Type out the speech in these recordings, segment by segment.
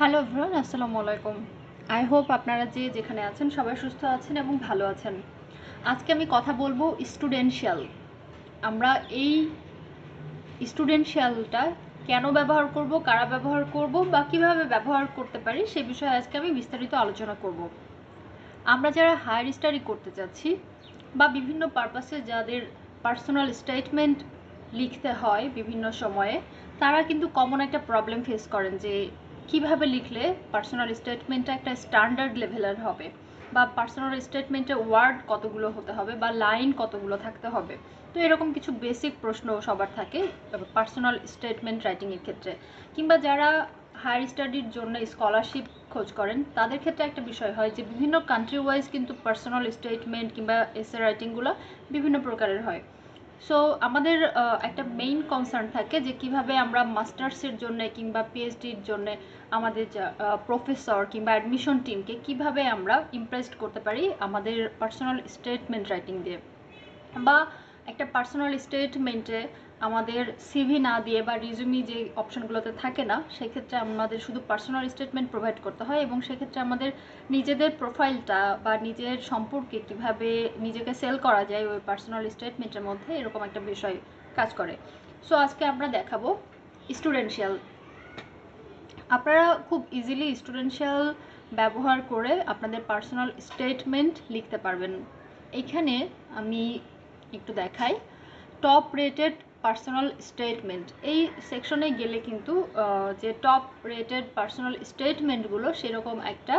Hello everyone, আসসালামু আলাইকুম। I hope আপনারা যে যেখানে আছেন সবাই সুস্থ আছেন এবং ভালো আছেন। আজকে আমি কথা বলবো স্টুডেন্টিয়াল। আমরা এই স্টুডেন্টিয়ালটা কেন ব্যবহার করব, কারা ব্যবহার করব বা কীভাবে ব্যবহার করতে পারি সে বিষয়ে আজকে আমি বিস্তারিত আলোচনা করব। আমরা যারা হায়ার স্টাডি করতে চাচ্ছি বা বিভিন্ন পারপাসে যাদের পার্সোনাল স্টেটমেন্ট লিখতে হয় বিভিন্ন সময়ে, তারা কিন্তু কমন একটা প্রবলেম ফেস করেন যে কিভাবে লিখলে পার্সোনাল স্টেটমেন্টটা একটা স্ট্যান্ডার্ড লেভেলের হবে বা পার্সোনাল স্টেটমেন্টে ওয়ার্ড কতগুলো হতে হবে বা লাইন কতগুলো থাকতে হবে। তো এরকম কিছু বেসিক প্রশ্ন সবার থাকে পার্সোনাল স্টেটমেন্ট রাইটিংয়ের ক্ষেত্রে, কিংবা যারা হায়ার স্টাডির জন্য স্কলারশিপ খোঁজ করেন তাদের ক্ষেত্রে একটা বিষয় হয় যে বিভিন্ন কান্ট্রি ওয়াইজ কিন্তু পার্সোনাল স্টেটমেন্ট কিংবা এসে রাইটিংগুলো বিভিন্ন প্রকারের হয়। সো আমাদের একটা মেইন কনসার্ন থাকে যে কিভাবে আমরা মাস্টার্সের জন্য কিংবা পিএইচডির জন্য আমাদের প্রফেসর কিংবা অ্যাডমিশন টিমকে কিভাবে আমরা ইমপ্রেসড করতে পারি আমাদের পার্সোনাল স্টেটমেন্ট রাইটিং দিয়ে, বা একটা পার্সোনাল স্টেটমেন্টে আমাদের সিভি না দিয়ে বা রিজুমি যে অপশনগুলোতে থাকে না, সেক্ষেত্রে আমাদের শুধু পার্সোনাল স্টেটমেন্ট প্রোভাইড করতে হয় এবং সেক্ষেত্রে আমাদের নিজেদের প্রোফাইলটা বা নিজের সম্পর্কে কিভাবে নিজেকে সেল করা যায় ওই পার্সোনাল স্টেটমেন্টের মধ্যে, এরকম একটা বিষয় কাজ করে। সো আজকে আমরা দেখাবো স্টুডেন্টিয়াল। আপনারা খুব ইজিলি স্টুডেন্টিয়াল ব্যবহার করে আপনাদের পার্সোনাল স্টেটমেন্ট লিখতে পারবেন। এখানে আমি একটু দেখাই টপ রেটেড পার্সোনাল স্টেটমেন্ট। এই সেকশনে গেলে কিন্তু যে টপ রেটেড পার্সোনাল স্টেটমেন্টগুলো সেরকম একটা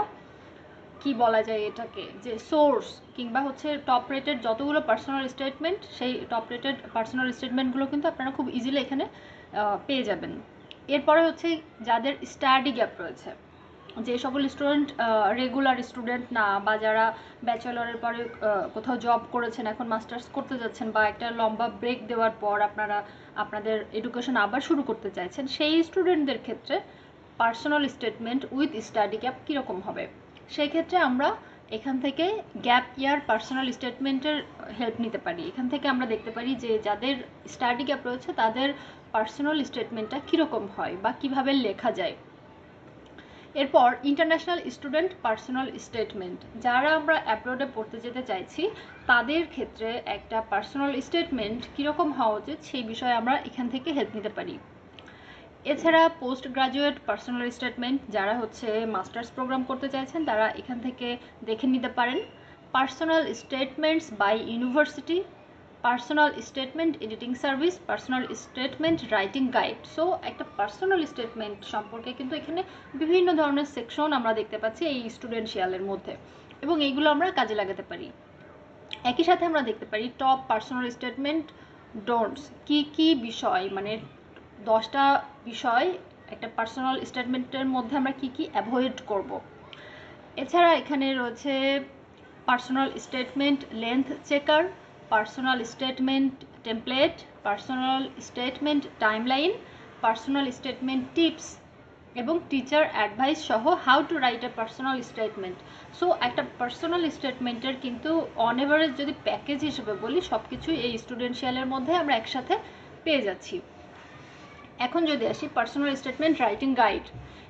কি বলা যায় এটাকে, যে সোর্স কিংবা হচ্ছে টপ রেটেড যতগুলো পার্সোনাল স্টেটমেন্ট, সেই টপ রেটেড পার্সোনাল স্টেটমেন্টগুলো কিন্তু আপনারা খুব ইজিলি এখানে পেয়ে যাবেন। এরপরে হচ্ছে যাদের স্টাডি গ্যাপ রয়েছে, যে সকল স্টুডেন্ট রেগুলার স্টুডেন্ট না বা যারা ব্যাচেলরের পরে কোথাও জব করেছেন, এখন মাস্টার্স করতে যাচ্ছেন বা একটা লম্বা ব্রেক দেওয়ার পর আপনারা আপনাদের এডুকেশন আবার শুরু করতে চাইছেন, সেই স্টুডেন্টদের ক্ষেত্রে personal statement with study gap কীরকম হবে, সেই ক্ষেত্রে আমরা এখান থেকে গ্যাপ ইয়ার পার্সোনাল স্টেটমেন্টের হেল্প নিতে পারি। এখান থেকে আমরা দেখতে পারি যে যাদের স্টাডি গ্যাপ রয়েছে তাদের পার্সোনাল স্টেটমেন্টটা কীরকম হয় বা কিভাবে লেখা যায়। এরপর ইন্টারন্যাশনাল স্টুডেন্ট পার্সোনাল স্টেটমেন্ট, যারা আমরা অ্যাব্রডে পড়তে যেতে চাইছি তাদের ক্ষেত্রে একটা পার্সোনাল স্টেটমেন্ট কীরকম হওয়া উচিত সেই বিষয়ে আমরা এখান থেকে হেল্প নিতে পারি। এছাড়া পোস্ট গ্রাজুয়েট পার্সোনাল স্টেটমেন্ট, যারা হচ্ছে মাস্টার্স প্রোগ্রাম করতে চাইছেন তারা এখান থেকে দেখে নিতে পারেন। Personal statements by university, personal statement editing service, personal statement writing guide. So একটা পার্সোনাল স্টেটমেন্ট সম্পর্কে কিন্তু এখানে বিভিন্ন ধরনের সেকশন আমরা দেখতে পাচ্ছি এই স্টুডেন্টিয়ালের মধ্যে, এবং এইগুলো আমরা কাজে লাগাতে পারি। একই সাথে আমরা দেখতে পারি টপ পার্সোনাল স্টেটমেন্ট ডোন্টস, কি কি বিষয়, মানে 10টা বিষয় একটা পার্সোনাল স্টেটমেন্টের মধ্যে আমরা কি কি অ্যাভয়েড করব। এছাড়া এখানে রয়েছে personal statement length checker, personal statement template, personal statement timeline, personal statement tips এবং টিচার অ্যাডভাইস সহ how to write a personal statement. So একটা পার্সোনাল স্টেটমেন্টের কিন্তু অন এভারেজ যদি প্যাকেজ হিসেবে বলি সব কিছুই এই স্টুডেন্টিয়ালের মধ্যে আমরা একসাথে পেয়ে যাচ্ছি। এখন যদি আসি পার্সোনাল স্টেটমেন্ট রাইটিং গাইড,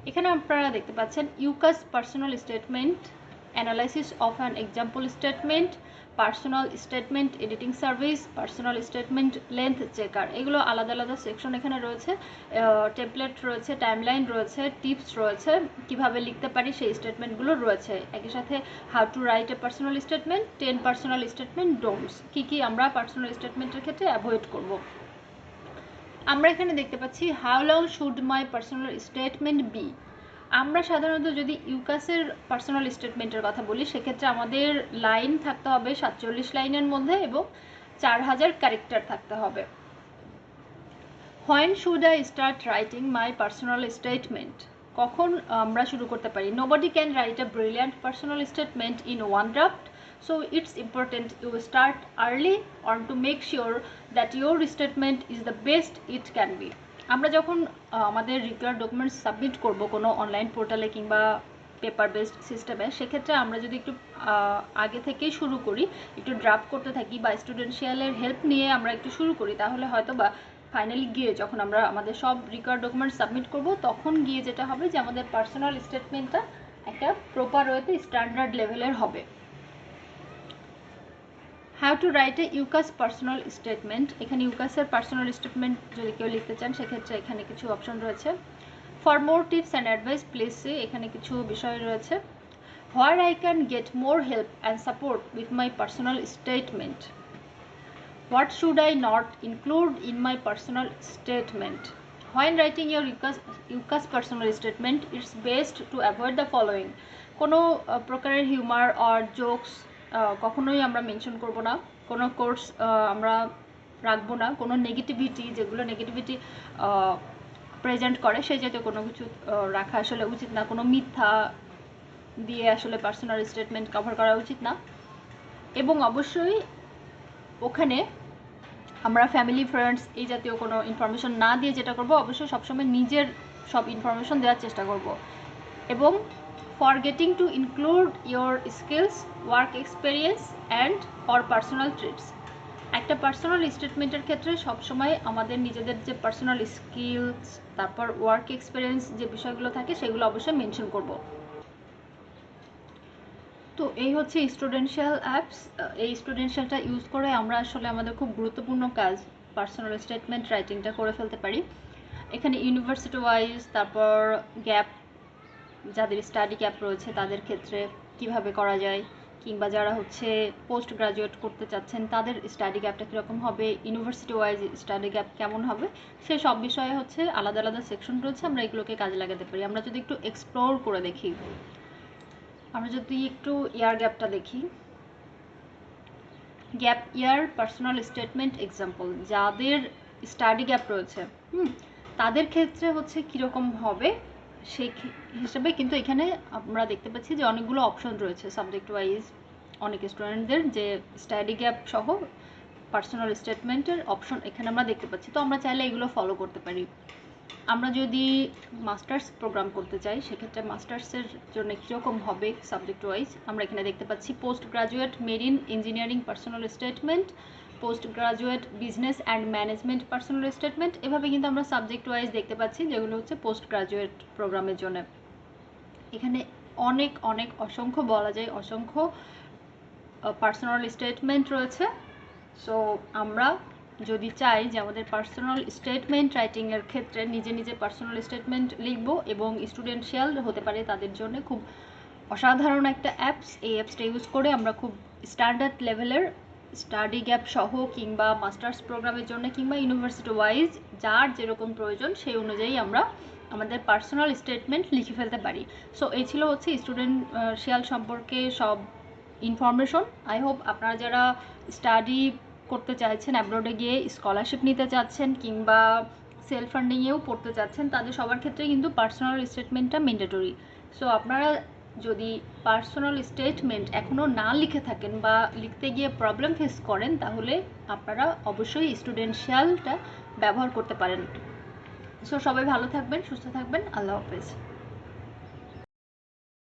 এখানে আপনারা দেখতে পাচ্ছেন UCAS personal statement analysis of an example statement, personal statement editing service, personal statement length checker. এগুলো আলাদা আলাদা সেকশন এখানে রয়েছে, টেমপ্লেট রয়েছে, টাইমলাইন রয়েছে, টিপস রয়েছে, কিভাবে লিখতে পারি সেই স্টেটমেন্টগুলো রয়েছে। একই সাথে how to write a personal statement, 10 personal statement don'ts, কী কী আমরা পার্সোনাল স্টেটমেন্টের ক্ষেত্রে অ্যাভয়েড করব। আমরা এখানে দেখতে পাচ্ছি how long should my personal statement be. আমরা সাধারণত যদি ইউকাসের পার্সোনাল স্টেটমেন্টের কথা বলি সেক্ষেত্রে আমাদের লাইন থাকতে হবে 47 লাইনের মধ্যে এবং 4000 ক্যারেক্টার থাকতে হবে। When should I start writing my personal statement, কখন আমরা শুরু করতে পারি। Nobody can write a brilliant personal statement in one draft, so it's important you start early or to make sure that your statement is the best it can be. আমরা যখন আমাদের required documents submit করব কোনো online পোর্টালে কিংবা paper based সিস্টেমে, সেক্ষেত্রে আমরা যদি একটু আগে থেকেই শুরু করি, একটু ড্রাফট করতে থাকি বা স্টুডেন্টিয়ালের হেল্প নিয়ে আমরা একটু শুরু করি, তাহলে হয়তো বা ফাইনালি গিয়ে যখন আমরা আমাদের সব রিকোয়ার্ড ডকুমেন্ট সাবমিট করব, তখন গিয়ে যেটা হবে যে আমাদের পার্সোনাল স্টেটমেন্টটা একটা প্রপার ওয়েতে স্ট্যান্ডার্ড লেভেলের হবে। How to write a UCAS personal statement. এখানে ইউকাসের পার্সোনাল স্টেটমেন্ট যদি কেউ লিখতে চান সেক্ষেত্রে এখানে কিছু অপশন রয়েছে। For more tips and advice please see, এখানে কিছু বিষয় রয়েছে। Where I can get more help and support with my personal statement. What should I not include in my personal statement? When writing your UCAS personal statement, it's best to avoid the following. কোনো প্রকারের humour আর jokes কখনোই আমরা mention করব না, কোনো course আমরা রাখবো না, কোনো নেগেটিভিটি যেগুলো নেগেটিভিটি প্রেজেন্ট করে সেই জাতীয় কোনো কিছু রাখা আসলে উচিত না, কোনো মিথ্যা দিয়ে আসলে পার্সোনাল স্টেটমেন্ট কভার করা উচিত না। এবং অবশ্যই ওখানে আমরা ফ্যামিলি ফ্রেন্ডস এই জাতীয় কোনো ইনফরমেশন না দিয়ে যেটা করব, অবশ্যই সবসময় নিজের সব ইনফরমেশন দেওয়ার চেষ্টা করব। এবং forgetting two include your skills, work experience and or personal treats. একটা পার্সোনাল স্টেটমেন্টের ক্ষেত্রে সবসময় আমাদের নিজেদের যে পার্সোনাল স্কিলস, তারপর ওয়ার্ক এক্সপিরিয়েন্স যে বিষয়গুলো থাকে সেগুলো অবশ্যই মেনশন করব। তো এই হচ্ছে স্টুডেন্সিয়াল অ্যাপস। এই স্টুডেন্সিয়ালটা ইউজ করে আমরা আসলে আমাদের খুব গুরুত্বপূর্ণ কাজ পার্সোনাল স্টেটমেন্ট রাইটিংটা করে ফেলতে পারি। এখানে ইউনিভার্সিটি ওয়াইজ, তারপর গ্যাপ, যাদের স্টাডি গ্যাপ রয়েছে তাদের ক্ষেত্রে কিভাবে করা যায়, কিংবা যারা হচ্ছে পোস্ট গ্রাজুয়েট করতে চাচ্ছেন তাদের স্টাডি গ্যাপটা কীরকম হবে, ইউনিভার্সিটি ওয়াইজ স্টাডি গ্যাপ কেমন হবে, সে সব বিষয়ে হচ্ছে আলাদা আলাদা সেকশন রয়েছে, আমরা এগুলোকে কাজে লাগাতে পারি। আমরা যদি একটু এক্সপ্লোর করে দেখি, আমরা যদি একটু ইয়ার গ্যাপটা দেখি, গ্যাপ ইয়ার পার্সোনাল স্টেটমেন্ট এক্সাম্পল, যাদের স্টাডি গ্যাপ রয়েছে তাদের ক্ষেত্রে হচ্ছে কীরকম হবে সেই হিসেবে কিন্তু এখানে আমরা দেখতে পাচ্ছি যে অনেকগুলো অপশন রয়েছে সাবজেক্ট ওয়াইজ। অনেক স্টুডেন্টদের যে স্টাডি গ্যাপ সহ পার্সোনাল স্টেটমেন্টের অপশন এখানে আমরা দেখতে পাচ্ছি। তো আমরা চাইলে এগুলো ফলো করতে পারি। আমরা যদি মাস্টার্স প্রোগ্রাম করতে চাই সেক্ষেত্রে মাস্টার্সের জন্য কীরকম হবে সাবজেক্ট ওয়াইজ আমরা এখানে দেখতে পাচ্ছি। Post graduate marine engineering personal statement, post graduate business and management personal statement, এভাবে কিন্তু আমরা সাবজেক্ট ওয়াইজ দেখতে পাচ্ছি যেগুলো হচ্ছে পোস্ট গ্রাজুয়েট প্রোগ্রামের জন্য। এখানে অনেক অনেক অসংখ্য বলা যায় অসংখ্য পার্সোনাল স্টেটমেন্ট রয়েছে। সো আমরা যদি চাই যে আমাদের পার্সোনাল স্টেটমেন্ট রাইটিংয়ের ক্ষেত্রে নিজে নিজে পার্সোনাল স্টেটমেন্ট লিখব এবং স্টুডেন্সিয়াল হতে পারে তাদের জন্য খুব অসাধারণ একটা অ্যাপস। এই অ্যাপসটা ইউজ করে আমরা খুব স্ট্যান্ডার্ড লেভেলের স্টাডি গ্যাপ সহ কিংবা মাস্টার্স প্রোগ্রামের জন্য কিংবা ইউনিভার্সিটি ওয়াইজ যার যেরকম প্রয়োজন সেই অনুযায়ী আমরা আমাদের পার্সোনাল স্টেটমেন্ট লিখে ফেলতে পারি। সো এই ছিল হচ্ছে স্টুডেন্সিয়াল সম্পর্কে সব ইনফরমেশন। আই হোপ আপনারা যারা স্টাডি করতে চাইছেন, অ্যাব্রোডে গিয়ে স্কলারশিপ নিতে চাচ্ছেন কিংবা সেলফ ফান্ডিংয়েও পড়তে চাচ্ছেন, তাদের সবার ক্ষেত্রে কিন্তু পার্সোনাল স্টেটমেন্টটা ম্যান্ডেটরি। সো আপনারা যদি পার্সোনাল স্টেটমেন্ট এখনও না লিখে থাকেন বা লিখতে গিয়ে প্রবলেম ফেস করেন তাহলে আপনারা অবশ্যই স্টুডেন্সিয়ালটা ব্যবহার করতে পারেন। সো সবাই ভালো থাকবেন, সুস্থ থাকবেন, আল্লাহ হাফেজ।